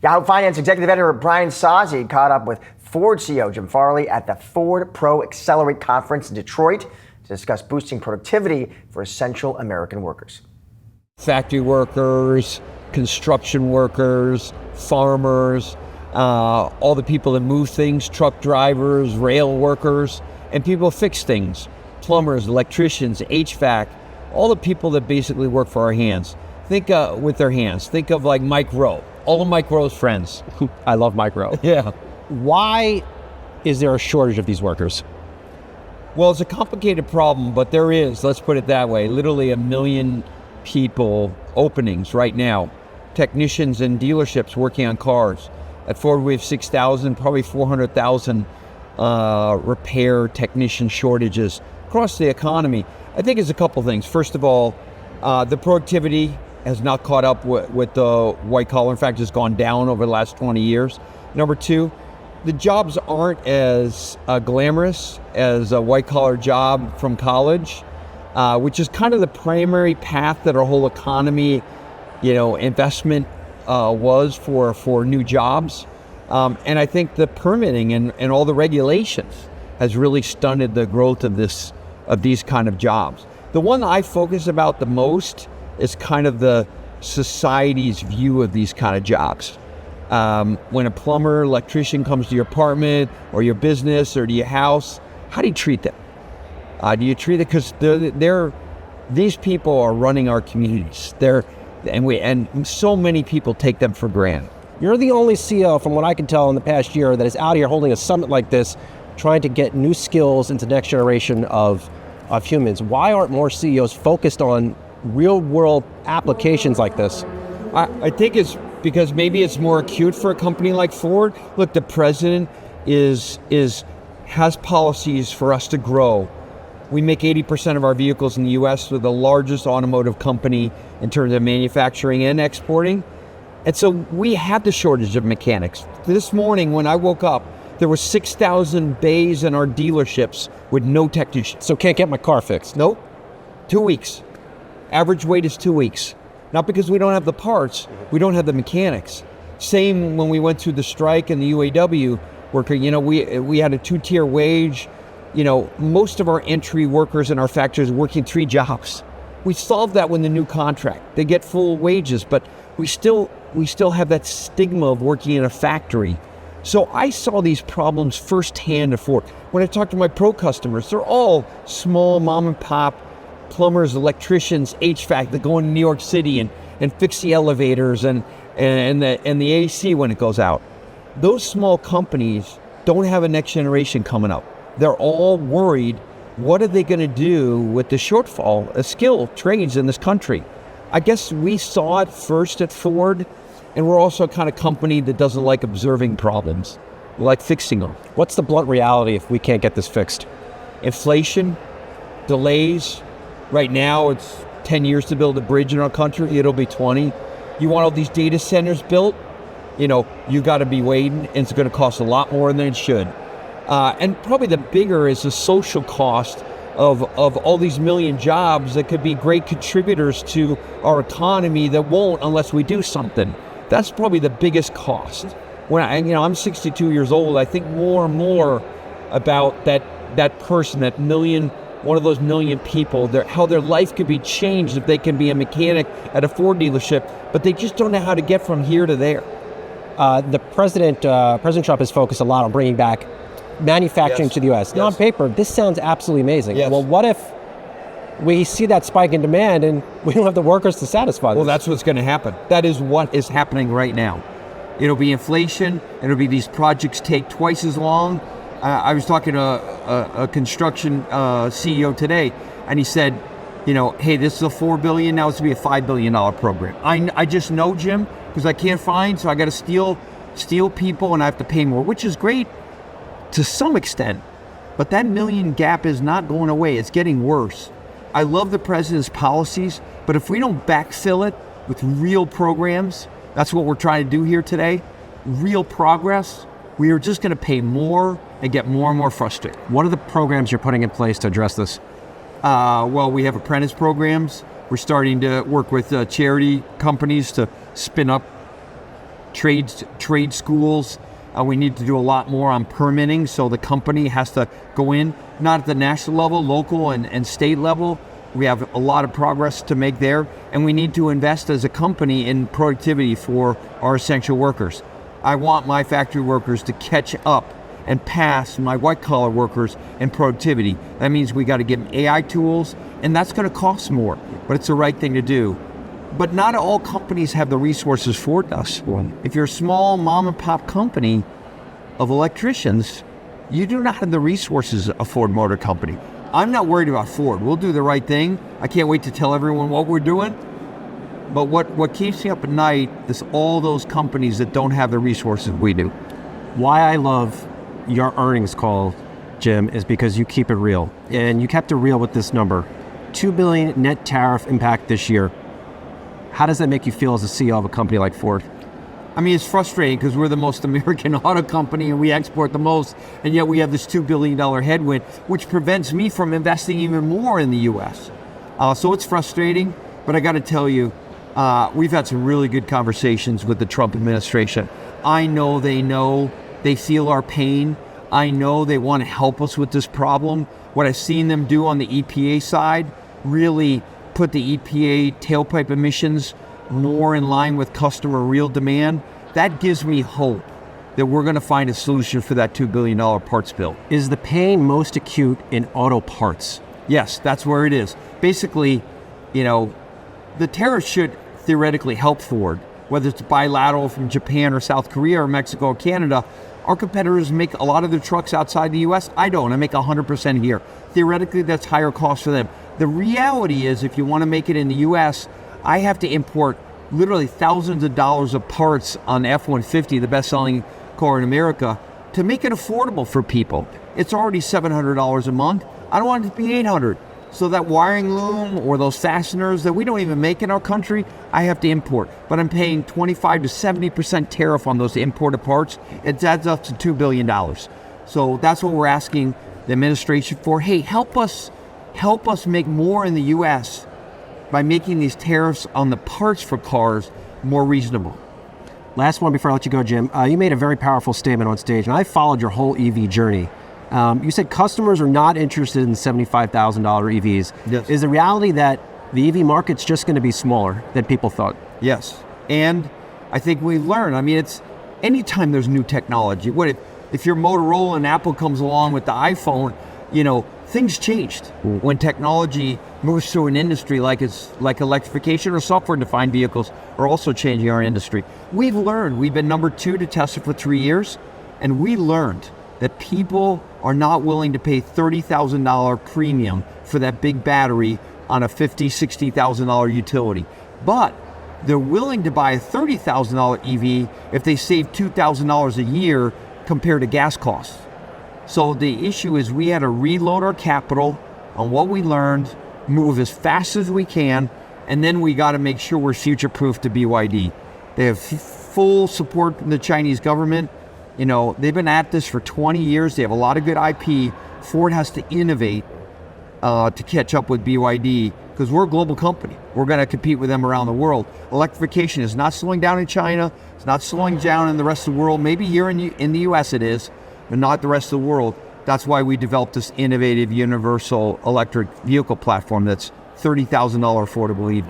Yahoo Finance executive editor Brian Sozzi caught up with Ford CEO Jim Farley at the Ford Pro Accelerate conference in Detroit to discuss boosting productivity for essential American workers. Factory workers, construction workers, farmers, all the people that move things, truck drivers, rail workers, and people fix things, plumbers, electricians, HVAC, all the people that basically work for our hands. Think with their hands. Think of like Mike Rowe. All of Mike Rowe's friends. I love Mike Rowe. Yeah. Why is there a shortage of these workers? Well, it's a complicated problem, but there is, let's put it that way, literally 1 million people openings right now. Technicians in dealerships working on cars. At Ford, we have 6,000, probably 400,000 repair technician shortages across the economy. I think it's a couple things. First of all, the productivity has not caught up with the white collar. In fact, it's gone down over the last 20 years. Number two, the jobs aren't as glamorous as a white collar job from college, which is kind of the primary path that our whole economy, investment was for new jobs. And I think the permitting and all the regulations has really stunted the growth of these kind of jobs. The one I focus about the most is kind of the society's view of these kind of jobs. When a plumber, electrician comes to your apartment or your business or to your house, how do you treat them? Do you treat it because these people are running our communities. And so many people take them for granted. You're the only CEO, from what I can tell in the past year, that is out here holding a summit like this, trying to get new skills into the next generation of humans. Why aren't more CEOs focused on real world applications like this? I think it's because maybe it's more acute for a company like Ford. Look, the president has policies for us to grow. We make 80% of our vehicles in the US. We're the largest automotive company in terms of manufacturing and exporting. And so we have the shortage of mechanics. This morning when I woke up, there were 6,000 bays in our dealerships with no technicians. So can't get my car fixed? Nope. 2 weeks. Average wait is 2 weeks. Not because we don't have the parts, we don't have the mechanics. Same when we went through the strike and the UAW worker, we had a 2-tier wage. Most of our entry workers in our factories are working 3 jobs. We solved that with the new contract. They get full wages, but we still have that stigma of working in a factory. So I saw these problems firsthand at Ford. When I talk to my pro customers, they're all small mom and pop plumbers, electricians, HVAC that go into New York City and fix the elevators and the AC when it goes out. Those small companies don't have a next generation coming up. They're all worried, what are they going to do with the shortfall of skilled trades in this country? I guess we saw it first at Ford, and we're also a kind of company that doesn't like observing problems. We like fixing them. What's the blunt reality if we can't get this fixed? Inflation, delays. Right now, it's 10 years to build a bridge in our country. It'll be 20. You want all these data centers built? You got to be waiting, and it's going to cost a lot more than it should. And probably the bigger is the social cost of all these million jobs that could be great contributors to our economy that won't unless we do something. That's probably the biggest cost. When I'm 62 years old, I think more and more about that person, that million, one of those million people, how their life could be changed if they can be a mechanic at a Ford dealership, but they just don't know how to get from here to there. President Trump has focused a lot on bringing back manufacturing to the U.S. Yes. Now, on paper, this sounds absolutely amazing. Yes. Well, what if we see that spike in demand and we don't have the workers to satisfy this? Well, that's what's going to happen. That is what is happening right now. It'll be inflation. It'll be these projects take twice as long. I was talking to a construction CEO today, and he said, hey, this is a $4 billion, now it's going to be a $5 billion program. I just know, Jim, because I can't find, so I got to steal people, and I have to pay more, which is great to some extent. But that million gap is not going away. It's getting worse. I love the president's policies, but if we don't backfill it with real programs, that's what we're trying to do here today, real progress, we are just going to pay more and get more and more frustrated. What are the programs you're putting in place to address this? Well, we have apprentice programs. We're starting to work with charity companies to spin up trade schools. We need to do a lot more on permitting, so the company has to go in, not at the national level, local and state level. We have a lot of progress to make there, and we need to invest as a company in productivity for our essential workers. I want my factory workers to catch up and pass my white-collar workers in productivity. That means we got to give them AI tools, and that's going to cost more, but it's the right thing to do. But not all companies have the resources for us. If you're a small mom-and-pop company of electricians, you do not have the resources of Ford Motor Company. I'm not worried about Ford. We'll do the right thing. I can't wait to tell everyone what we're doing. But what keeps me up at night is all those companies that don't have the resources we do. Why I love your earnings call, Jim, is because you keep it real. And you kept it real with this number. $2 billion net tariff impact this year. How does that make you feel as a CEO of a company like Ford? I mean, it's frustrating because we're the most American auto company and we export the most, and yet we have this $2 billion headwind, which prevents me from investing even more in the U.S. So it's frustrating, but I got to tell you, we've had some really good conversations with the Trump administration. I know, they feel our pain. I know they want to help us with this problem. What I've seen them do on the EPA side, really put the EPA tailpipe emissions more in line with customer real demand, that gives me hope that we're going to find a solution for that $2 billion parts bill. Is the pain most acute in auto parts? Yes, that's where it is. Basically, the tariffs should theoretically help Ford, whether it's bilateral from Japan or South Korea or Mexico or Canada. Our competitors make a lot of their trucks outside the U.S. I don't. I make 100% here. Theoretically, that's higher cost for them. The reality is, if you want to make it in the U.S., I have to import literally thousands of dollars of parts on F-150, the best-selling car in America, to make it affordable for people. It's already $700 a month. I don't want it to be $800. So that wiring loom or those fasteners that we don't even make in our country, I have to import. But I'm paying 25 to 70% tariff on those imported parts. It adds up to $2 billion. So that's what we're asking the administration for. Hey, help us make more in the U.S. by making these tariffs on the parts for cars more reasonable. Last one before I let you go, Jim. You made a very powerful statement on stage, and I followed your whole EV journey. You said customers are not interested in $75,000 EVs. Yes. Is the reality that the EV market's just going to be smaller than people thought? Yes, and I think we learn. I mean, it's anytime there's new technology. What if your Motorola and Apple comes along with the iPhone? Things changed when technology moves through an industry like electrification or software-defined vehicles are also changing our industry. We've learned. We've been number 2 to Tesla for 3 years, and we learned that people are not willing to pay $30,000 premium for that big battery on a $50,000, $60,000 utility. But they're willing to buy a $30,000 EV if they save $2,000 a year compared to gas costs. So the issue is we had to reload our capital on what we learned, move as fast as we can, and then we got to make sure we're future-proof to BYD. They have full support from the Chinese government. They've been at this for 20 years. They have a lot of good IP. Ford has to innovate to catch up with BYD because we're a global company. We're going to compete with them around the world. Electrification is not slowing down in China. It's not slowing down in the rest of the world. Maybe here in the U.S. it is, but not the rest of the world. That's why we developed this innovative universal electric vehicle platform that's $30,000 affordable EV.